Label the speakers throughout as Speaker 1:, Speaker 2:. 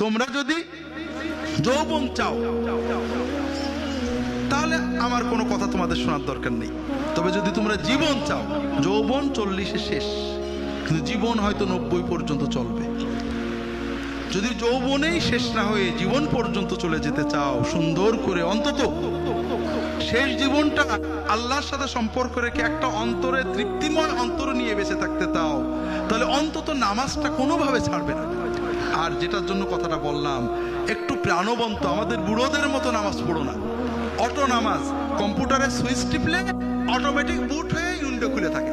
Speaker 1: তোমরা যদি যৌবন চাও তাহলে আমার কোনো কথা তোমাদের শোনার দরকার নেই। তবে যদি তোমরা জীবন চাও, যৌবন 40-এ শেষ, কিন্তু জীবন হয়তো 90 পর্যন্ত চলবে। যদি যৌবনেই শেষ না হয়ে জীবন পর্যন্ত চলে যেতে চাও, সুন্দর করে অন্তত শেষ জীবনটা আল্লাহর সাথে সম্পর্ক রেখে একটা অন্তরে তৃপ্তিময় অন্তর নিয়ে বেঁচে থাকতে চাও, তাহলে অন্তত নামাজটা কোনোভাবে ছাড়বে না। আর যেটার জন্য কথাটা বললাম, একটু প্রাণবন্ত, আমাদের বুড়োদের মতো নামাজ পড়ো না। অটো নামাজ, কম্পিউটারে সুইচ টিপলে অটোমেটিক বুট হয়ে উইন্ডো খুলে থাকে।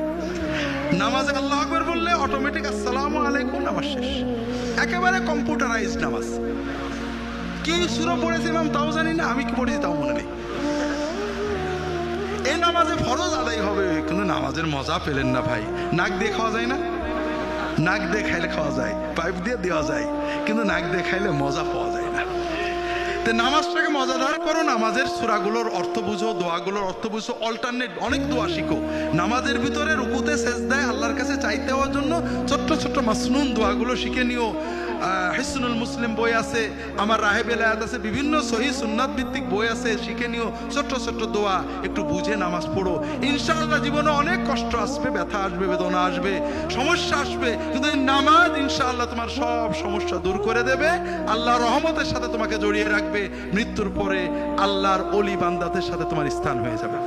Speaker 1: নামাজে আল্লাহু আকবার বললে অটোমেটিক আসসালামু আলাইকুম, নামাজ শেষ। একেবারে কম্পিউটারাইজ নামাজ। কি সূরা পড়েছিলাম তাও জানি না, আমি কি পড়েছি তাও মনে নেই। এই নামাজে ফরজ আদায় হবে, কিন্তু নামাজের মজা পেলেন না ভাই। নাক দিয়ে খাওয়া যায় না? নাক দিয়ে খাইলে খাওয়া যায়, পাইপ দিয়ে দেওয়া যায়, কিন্তু নাক দিয়ে খাইলে মজা পাওয়া যায় না। তো নামাজটাকে মজাদার করো, নামাজের সূরাগুলোর অর্থ বুঝো, দোয়াগুলোর অর্থ বুঝো, অল্টারনেট অনেক দোয়া শিখো। নামাজের ভিতরে রুকুতে সেজদায় আল্লাহর কাছে চাইতে হওয়ার জন্য ছোট্ট ছোট্ট মাসনুন দোয়াগুলো শিখে নিও। হিসনুল মুসলিম বই আছে, আমার রাহেব এলায়াত আছে, বিভিন্ন সহিহ সুন্নাত ভিত্তিক বই আছে, শিখে নিও ছোট্ট ছোট্ট দোয়া, একটু বুঝে নামাজ পড়ো। ইনশাআল্লাহ জীবনে অনেক কষ্ট আসবে, ব্যথা আসবে, বেদনা আসবে, সমস্যা আসবে, কিন্তু এই নামাজ ইনশাআল্লাহ তোমার সব সমস্যা দূর করে দেবে, আল্লাহর রহমতের সাথে তোমাকে জড়িয়ে রাখবে। মৃত্যুর পরে আল্লাহর ওলি বান্দাদের সাথে তোমার স্থান হয়ে যাবে।